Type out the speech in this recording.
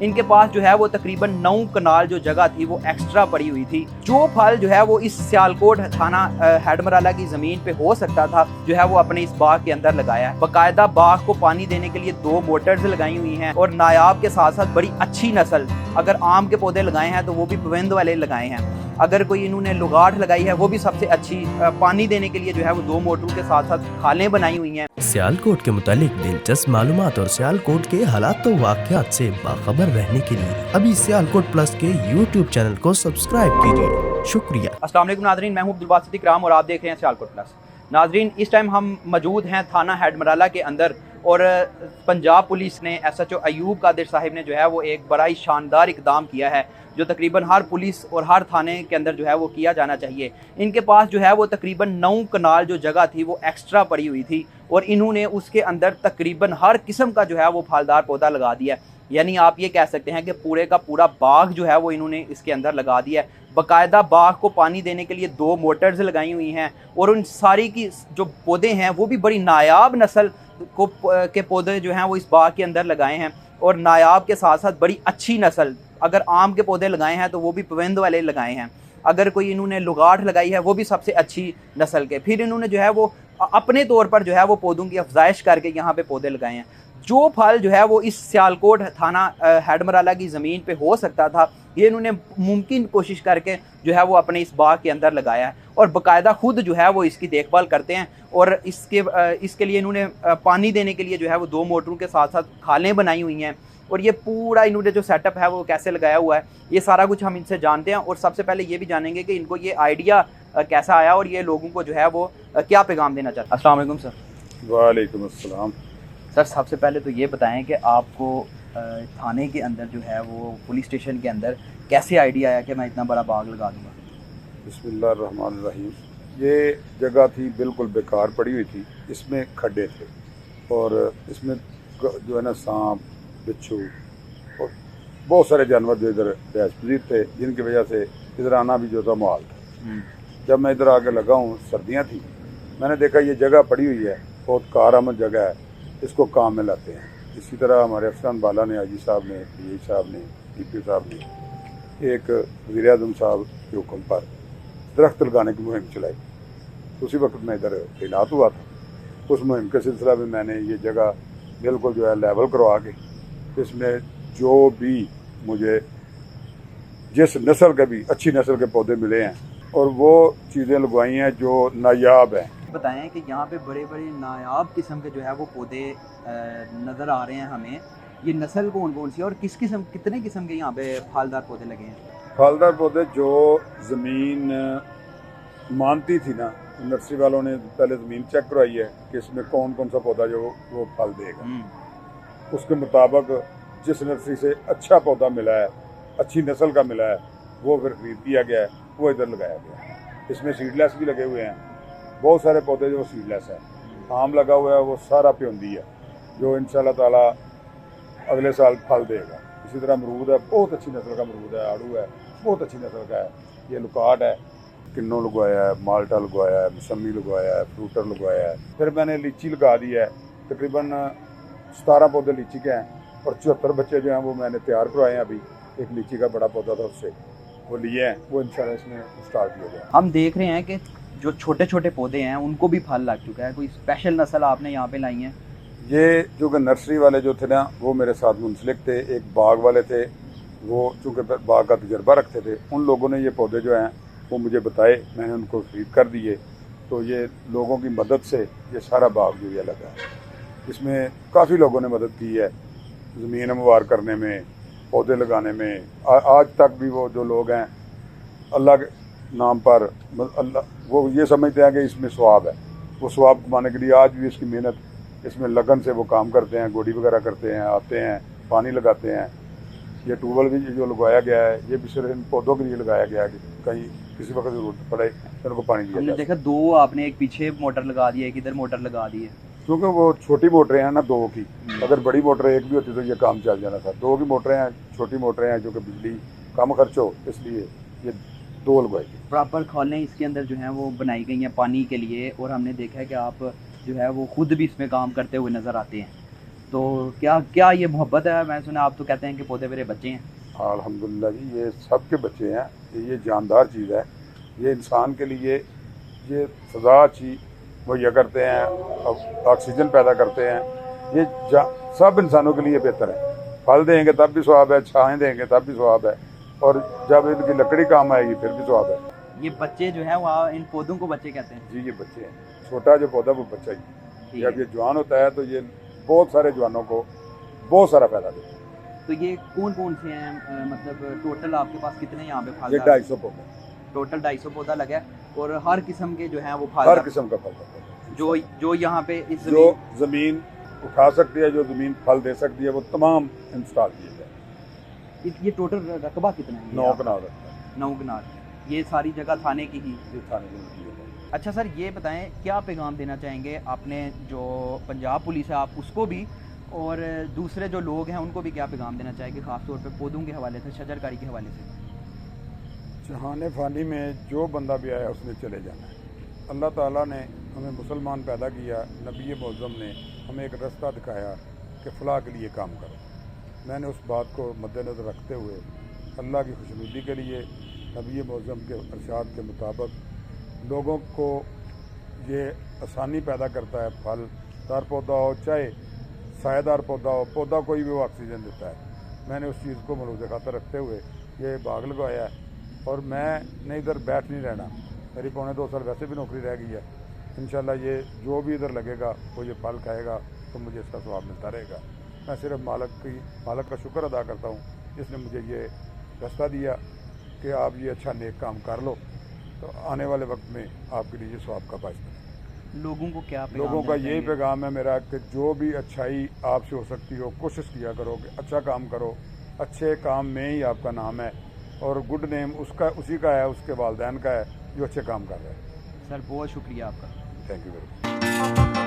इनके पास जो है वो तकरीबन 9 कनाल जो जगह थी वो एक्स्ट्रा पड़ी हुई थी। जो फल जो है वो इस सियालकोट थाना हेडमराला की ज़मीन पे हो सकता था जो है वो अपने इस बाग के अंदर लगाया है। बाकायदा बाग को पानी देने के लिए 2 मोटर्स लगाई हुई हैं और नायाब के साथ साथ बड़ी अच्छी नस्ल, अगर आम के पौधे लगाए हैं तो वो भी पवंद वाले लगाए हैं। अगर कोई इन्होंने लुगाट लगाई है वो भी सबसे अच्छी, पानी देने के लिए जो है वो 2 मोटरों के साथ साथ खालें बनाई हुई हैं। सियालकोट के मुतालिक दिलचस्प मालूमात और सियालकोट के हालात व वाक़यात से बाखबर रहने के लिए अभी सियालकोट प्लस के YouTube चैनल को सब्सक्राइब कीजिए। शुक्रिया। अस्सलाम वालेकुम नाज़रीन, मैं हूं अब्दुल बासित इकराम और आप देख रहे हैं सियालकोट प्लस। नाज़रीन, इस टाइम हम मौजूद हैं थाना हेडमराला के अंदर और पंजाब पुलिस ने SHO अयूब कादिर साहिब ने जो है वो एक बड़ा ही शानदार इकदाम किया है जो तकरीबन हर पुलिस और हर थाने के अंदर जो है वो किया जाना चाहिए। इनके पास जो है वो तकरीबन 9 कनाल जो जगह थी वो एक्स्ट्रा पड़ी हुई थी और इन्होंने उसके अंदर तकरीबन हर किस्म का जो है वो फलदार पौधा लगा दिया। यानी आप ये कह सकते हैं कि पूरे का पूरा बाग जो है वो इन्होंने इसके अंदर लगा दिया है। बाकायदा बाग को पानी देने के लिए 2 मोटर्स लगाई हुई हैं और उन सारी की जो पौधे हैं वो भी बड़ी नायाब नस्ल के पौधे जो हैं वो इस बाग के अंदर लगाए हैं और नायाब के साथ साथ बड़ी अच्छी नस्ल, अगर आम के पौधे लगाए हैं तो वो भी पवंद वाले लगाए हैं। अगर कोई इन्होंने लुगाट लगाई है वो भी सबसे अच्छी नस्ल के। फिर इन्होंने जो है वो अपने तौर पर जो है वो पौधों की अफजाइश करके यहाँ पे पौधे लगाए हैं। जो फल जो है वो इस सियालकोट थाना हेडमराला की ज़मीन पे हो सकता था, ये इन्होंने मुमकिन कोशिश करके जो है वो अपने इस बाग के अंदर लगाया है और बाकायदा खुद जो है वो इसकी देखभाल करते हैं और इसके लिए इन्होंने पानी देने के लिए जो है वो 2 मोटरों के साथ साथ खालें बनाई हुई हैं और ये पूरा इन्होंने जो सेटअप है वो कैसे लगाया हुआ है ये सारा कुछ हम इनसे जानते हैं। और सबसे पहले ये भी जानेंगे कि इनको ये आइडिया कैसा आया और ये लोगों को जो है वो क्या पैगाम देना चाहते हैं। अस्सलाम वालेकुम सर। वालेकुम अस्सलाम। सर, सबसे पहले तो ये बताएं कि आपको थाने के अंदर जो है वो पुलिस स्टेशन के अंदर कैसे आइडिया आया कि मैं इतना बड़ा बाग लगा दूँगा? बिस्मिल्लाहिर्रहमानिर्रहीम। ये जगह थी बिल्कुल बेकार पड़ी हुई थी, इसमें खड्डे थे और इसमें जो है ना सांप, बिच्छू और बहुत सारे जानवर जो इधर रहस्पजीर थे, जिनकी वजह से इधर आना भी जो था मुहाल था। जब मैं इधर आके लगा हूँ, सर्दियाँ थी, मैंने देखा ये जगह पड़ी हुई है, बहुत कारआमद जगह है, इसको काम में लाते हैं। इसी तरह हमारे अफसरान बाला ने, आजी साहब ने, DI साहब ने, DPO साहब ने एक वज़ीर-ए-आज़म साहब के हुक्म पर दरख्त लगाने की मुहिम चलाई। उसी वक्त मैं इधर तैनात हुआ था। उस मुहिम के सिलसिला में मैंने ये जगह बिल्कुल जो है लेवल करवा के इसमें जो भी मुझे जिस नस्ल के भी अच्छी नस्ल के पौधे मिले हैं और वो चीज़ें लगवाई हैं जो नायाब हैं। बताएं कि यहाँ पे बड़े बड़े नायाब किस्म के जो है वो पौधे नज़र आ रहे हैं हमें। ये नस्ल कौन कौन सी है और कितने किस्म के यहाँ पे फलदार पौधे लगे हैं? फलदार पौधे जो ज़मीन मानती थी ना, नर्सरी वालों ने पहले ज़मीन चेक करवाई है कि इसमें कौन कौन सा पौधा जो वो फल देगा। उसके मुताबिक जिस नर्सरी से अच्छा पौधा मिला है, अच्छी नस्ल का मिला है, वो फिर खरीद किया गया है, वो इधर लगाया गया है। इसमें सीडलेस भी लगे हुए हैं, बहुत सारे पौधे जो सीडलेस हैं। आम लगा हुआ है वो सारा प्योंदी है जो इंशाल्लाह ताला अगले साल फल देगा। इसी तरह अमरूद है, बहुत अच्छी नस्ल का अमरूद है, आड़ू है, बहुत अच्छी नस्ल का है। ये लुकाट है, किन्नों लगवाया है, माल्टा लगवाया है, मौसमी लगवाया है, फ्रूटर लगवाया है। फिर मैंने लीची लगा दी है, तकरीबन 17 पौधे लीची के हैं और 74 बच्चे जो हैं वो मैंने तैयार करवाए हैं। अभी एक लीची का बड़ा पौधा था, उससे वो लिए हैं, वो इंशाल्लाह इसमें स्टार्ट किया गया। हम देख रहे हैं कि जो छोटे छोटे पौधे हैं उनको भी फल लग चुका है। कोई स्पेशल नस्ल आपने यहाँ पे लाई है? ये जो कि नर्सरी वाले जो थे ना, वो मेरे साथ मुंसलिक थे। एक बाग वाले थे, वो चूँकि बाग का तजर्बा रखते थे, उन लोगों ने ये पौधे जो हैं वो मुझे बताए, मैंने उनको खरीद कर दिए। तो ये लोगों की मदद से ये सारा बाग जो ये लगा है। इसमें काफ़ी लोगों ने मदद की है ज़मीन हमवार करने में, पौधे लगाने में। आज तक भी वो जो लोग हैं अल्लाह के नाम पर, अल्लाह वो ये समझते हैं कि इसमें सवाब है। वो सवाब कमाने के लिए आज भी इसकी मेहनत, इसमें लगन से वो काम करते हैं, गोडी वगैरह करते हैं, आते हैं, पानी लगाते हैं। ये ट्यूबवेल भी जो लगवाया गया है, ये भी सिर्फ इन पौधों के लिए लगाया गया है कि कहीं किसी वक्त ज़रूरत पड़े तो उनको पानी दिया हमने देखा 2 आपने एक पीछे मोटर लगा दी है, एक इधर मोटर लगा दी है। क्योंकि वो छोटी मोटरें हैं ना 2 की, अगर बड़ी मोटर एक भी होती तो ये काम चल जाना था। 2 की मोटरें हैं, छोटी मोटरें हैं जो कि बिजली कम खर्च हो, इसलिए ये 2 लगवाई गई। प्रॉपर खालें इसके अंदर जो हैं वो बनाई गई हैं पानी के लिए और हमने देखा है कि आप जो है वो खुद भी इसमें काम करते हुए नज़र आते हैं। तो क्या क्या ये मोहब्बत है? मैं सुना आप तो कहते हैं कि पौधे मेरे बच्चे हैं। अल्हम्दुलिल्लाह जी, ये सबके बच्चे हैं, ये जानदार चीज़ है, ये इंसान के लिए ये फ़ज़ा अच्छी मुहैया करते हैं, ऑक्सीजन पैदा करते हैं, ये सब इंसानों के लिए बेहतर है। फल देंगे तब भी स्वाब है, छाएँ देंगे तब भी स्वाब है, और जब इनकी लकड़ी काम आएगी फिर भी स्वाब है। ये बच्चे जो है वो इन पौधों को बच्चे कहते हैं। जी, ये बच्चे हैं, छोटा जो पौधा वो बच्चा ही। जब ये जवान होता है तो ये बहुत सारे जवानों को बहुत सारा फायदा देता है। तो ये कौन कौन से हैं, मतलब टोटल आपके पास कितने यहाँ पे फल? ये 250 पौधे, टोटल 250 पौधा लगा है, और हर किस्म के जो हैं वो हर फल, किस्म का फल देता है। जो यहाँ पे इस जो ज़मीन उठा सकती है, जो ज़मीन फल दे सकती है, वो तमाम इंस्टॉल किए गए। ये टोटल रकबा कितना है? 9 कनाल रखता है। 9 कनाल। ये सारी जगह थाने की ही। ये थाने में किए गए। अच्छा सर, ये बताएं क्या पैगाम देना चाहेंगे आपने जो पंजाब पुलिस है आप उसको भी, और दूसरे जो लोग हैं उनको भी क्या पैगाम देना चाहेंगे, ख़ासतौर पे पौधों के हवाले से, शजरकारी के हवाले से? जहाने फ़ानी में जो बंदा भी आया उसने चले जाना है। अल्लाह ताला ने हमें मुसलमान पैदा किया, नबी मुअज़्ज़म ने हमें एक रास्ता दिखाया कि फ़लाह के लिए काम करो। मैंने उस बात को मद्देनज़र रखते हुए अल्लाह की खुशनुदी के लिए नबी मुअज़्ज़म के इरशाद के मुताबिक लोगों को ये आसानी पैदा करता है। फलदार पौधा हो चाहे सायेदार पौधा हो, पौधा कोई भी वो ऑक्सीजन देता है। मैंने उस चीज़ को मलूज़ खातर रखते हुए ये बाग लगवाया है, और मैं इधर बैठ नहीं रहना। मेरी 2.25 साल वैसे भी नौकरी रह गई है। इंशाल्लाह ये जो भी इधर लगेगा वो ये फल खाएगा तो मुझे इसका स्वाब मिलता रहेगा। मैं सिर्फ मालिक का शुक्र अदा करता हूँ जिसने मुझे ये रास्ता दिया कि आप ये अच्छा नेक काम कर लो, तो आने वाले वक्त में आपके लिए स्वाब का बायस बने। लोगों को क्या पैगाम लोगों का देना यही चाहेंगे? पैगाम है मेरा कि जो भी अच्छाई आपसे हो सकती हो कोशिश किया करो कि अच्छा काम करो। अच्छे काम में ही आपका नाम है, और गुड नेम उसी का है, उसके वालिदैन का है जो अच्छे काम कर रहे हैं। सर बहुत शुक्रिया आपका। Thank you very much.